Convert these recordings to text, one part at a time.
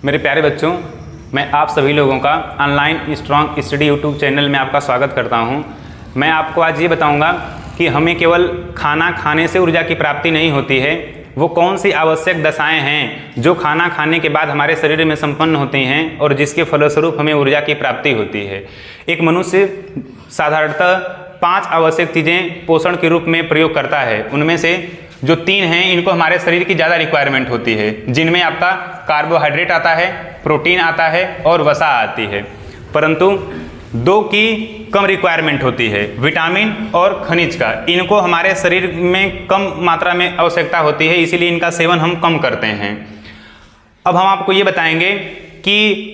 मेरे प्यारे बच्चों, मैं आप सभी लोगों का online strong study YouTube channel में आपका स्वागत करता हूं। मैं आपको आज ये बताऊंगा कि हमें केवल खाना खाने से ऊर्जा की प्राप्ति नहीं होती है। वो कौन सी आवश्यक दशाएं हैं जो खाना खाने के बाद हमारे शरीर में संपन्न होती हैं और जिसके फलस्वरूप हमें ऊर्जा की प्राप्ति होती है। एक मनुष्य साधारणतः 5 आवश्यक चीज़ें पोषण के रूप में प्रयोग करता है। उनमें से जो 3 हैं इनको हमारे शरीर की ज़्यादा रिक्वायरमेंट होती है, जिनमें आपका कार्बोहाइड्रेट आता है, प्रोटीन आता है और वसा आती है। परंतु 2 की कम रिक्वायरमेंट होती है, विटामिन और खनिज का। इनको हमारे शरीर में कम मात्रा में आवश्यकता होती है, इसीलिए इनका सेवन हम कम करते हैं। अब हम आपको ये बताएंगे कि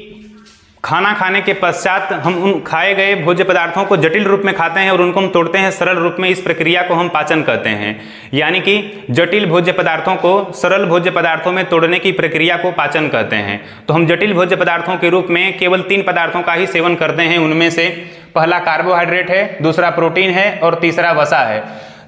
खाना खाने के पश्चात हम उन खाए गए भोज्य पदार्थों को जटिल रूप में खाते हैं और उनको हम तोड़ते हैं सरल रूप में। इस प्रक्रिया को हम पाचन कहते हैं, यानी कि जटिल भोज्य पदार्थों को सरल भोज्य पदार्थों में तोड़ने की प्रक्रिया को पाचन कहते हैं। तो हम जटिल भोज्य पदार्थों के रूप में केवल 3 पदार्थों का ही सेवन करते हैं। उनमें से पहला कार्बोहाइड्रेट है, दूसरा प्रोटीन है और तीसरा वसा है।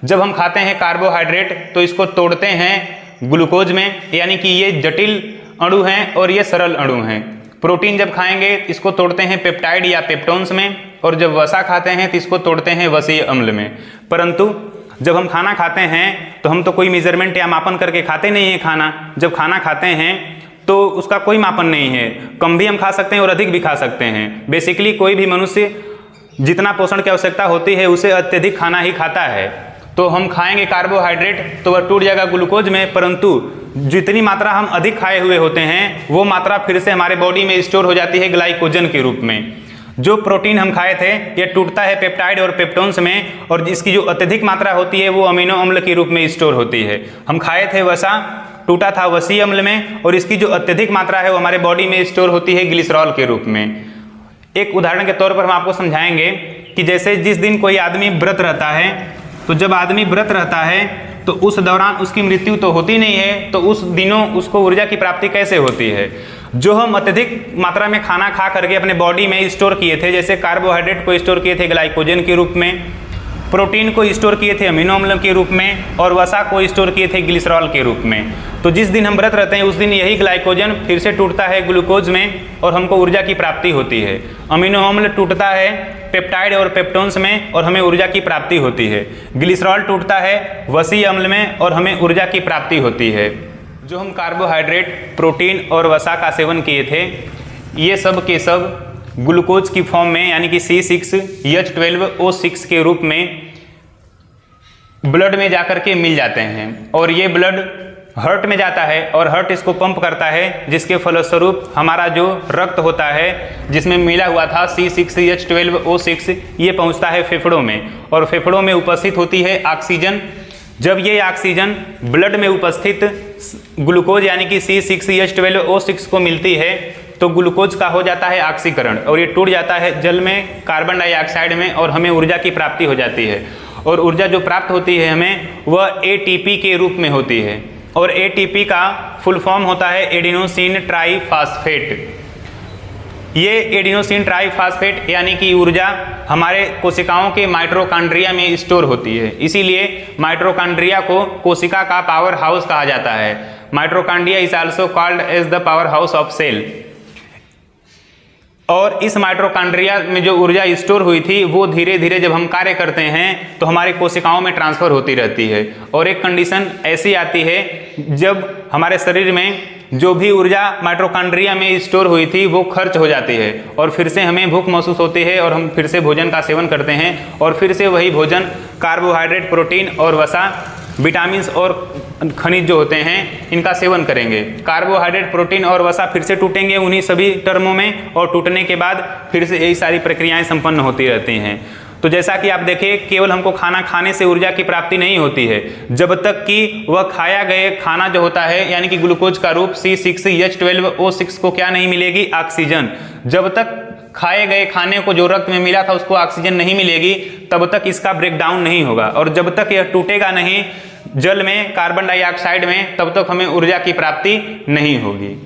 जब हम खाते हैं कार्बोहाइड्रेट तो इसको तोड़ते हैं ग्लूकोज में, यानी कि ये जटिल अणु हैं और ये सरल अणु हैं। प्रोटीन जब खाएंगे इसको तोड़ते हैं पेप्टाइड या पेप्टोन्स में, और जब वसा खाते हैं तो इसको तोड़ते हैं वसीय अम्ल में। परंतु जब हम खाना खाते हैं तो हम तो कोई मेजरमेंट या मापन करके खाते नहीं हैं खाना। जब खाना खाते हैं तो उसका कोई मापन नहीं है, कम भी हम खा सकते हैं और अधिक भी खा सकते हैं। बेसिकली कोई भी मनुष्य जितना पोषण की आवश्यकता होती है उसे अत्यधिक खाना ही खाता है। तो हम खाएंगे कार्बोहाइड्रेट तो वह टूट जाएगा ग्लूकोज में, परंतु जितनी मात्रा हम अधिक खाए हुए होते हैं वो मात्रा फिर से हमारे बॉडी में स्टोर हो जाती है ग्लाइकोजन के रूप में। जो प्रोटीन हम खाए थे ये टूटता है पेप्टाइड और पेप्टोन्स में, और इसकी जो अत्यधिक मात्रा होती है वो अमीनो अम्ल के रूप में स्टोर होती है। हम खाए थे वसा, टूटा था वसीय अम्ल में, और इसकी जो अत्यधिक मात्रा है वो हमारे बॉडी में स्टोर होती है ग्लिसरॉल के रूप में। एक उदाहरण के तौर पर हम आपको समझाएंगे कि जैसे जिस दिन कोई आदमी व्रत रहता है, तो जब आदमी व्रत रहता है तो उस दौरान उसकी मृत्यु तो होती नहीं है, तो उस दिनों उसको ऊर्जा की प्राप्ति कैसे होती है? जो हम अत्यधिक मात्रा में खाना खा करके अपने बॉडी में स्टोर किए थे, जैसे कार्बोहाइड्रेट को स्टोर किए थे ग्लाइकोजन के रूप में, प्रोटीन को स्टोर किए थे अमीनो अम्ल के रूप में, और वसा को स्टोर किए थे ग्लिसरॉल के रूप में। तो जिस दिन हम व्रत रहते हैं उस दिन यही ग्लाइकोजन फिर से टूटता है ग्लूकोज में और हमको ऊर्जा की प्राप्ति होती है। अमीनो अम्ल टूटता है पेप्टाइड और पेप्टोन्स में और हमें ऊर्जा की प्राप्ति होती है। ग्लिसरॉल टूटता है वसीय अम्ल में और हमें ऊर्जा की प्राप्ति होती है। जो हम कार्बोहाइड्रेट, प्रोटीन और वसा का सेवन किए थे ये सब के सब ग्लूकोज की फॉर्म में, यानी कि C6H12O6 के रूप में ब्लड में जाकर के मिल जाते हैं, और ये ब्लड हार्ट में जाता है और हार्ट इसको पंप करता है, जिसके फलस्वरूप हमारा जो रक्त होता है जिसमें मिला हुआ था C6H12O6 ये पहुंचता है फेफड़ों में, और फेफड़ों में उपस्थित होती है ऑक्सीजन। जब ये ऑक्सीजन ब्लड में उपस्थित ग्लूकोज यानी कि C6H12O6 को मिलती है तो ग्लूकोज का हो जाता है ऑक्सीकरण, और ये टूट जाता है जल में कार्बन डाइऑक्साइड में, और हमें ऊर्जा की प्राप्ति हो जाती है। और ऊर्जा जो प्राप्त होती है हमें वह ATP के रूप में होती है, और ATP का फुल फॉर्म होता है एडिनोसिन ट्राइफॉस्फेट। ये एडिनोसिन ट्राइफॉस्फेट यानी कि ऊर्जा हमारे कोशिकाओं के माइटोकॉन्ड्रिया में स्टोर होती है। इसीलिए माइटोकॉन्ड्रिया को कोशिका का पावर हाउस कहा जाता है। Mitochondria is also called as the power house of cell. और इस माइटोकॉन्ड्रिया में जो ऊर्जा स्टोर हुई थी वो धीरे धीरे जब हम कार्य करते हैं तो हमारी कोशिकाओं में ट्रांसफर होती रहती है, और एक कंडीशन ऐसी आती है जब हमारे शरीर में जो भी ऊर्जा माइटोकॉन्ड्रिया में स्टोर हुई थी वो खर्च हो जाती है, और फिर से हमें भूख महसूस होती है और हम फिर से भोजन का सेवन करते हैं, और फिर से वही भोजन कार्बोहाइड्रेट, प्रोटीन और वसा, विटामिन्स और खनिज जो होते हैं इनका सेवन करेंगे। कार्बोहाइड्रेट, प्रोटीन और वसा फिर से टूटेंगे उन्हीं सभी टर्मों में, और टूटने के बाद फिर से यही सारी प्रक्रियाएं संपन्न होती रहती हैं। तो जैसा कि आप देखें, केवल हमको खाना खाने से ऊर्जा की प्राप्ति नहीं होती है, जब तक कि वह खाया गए खाना जो होता है यानी कि ग्लूकोज का रूप C6H12O6 को क्या नहीं मिलेगी? ऑक्सीजन। जब तक खाए गए खाने को जो रक्त में मिला था उसको ऑक्सीजन नहीं मिलेगी तब तक इसका ब्रेकडाउन नहीं होगा, और जब तक यह टूटेगा नहीं जल में, कार्बन डाइऑक्साइड में, तब तक हमें ऊर्जा की प्राप्ति नहीं होगी।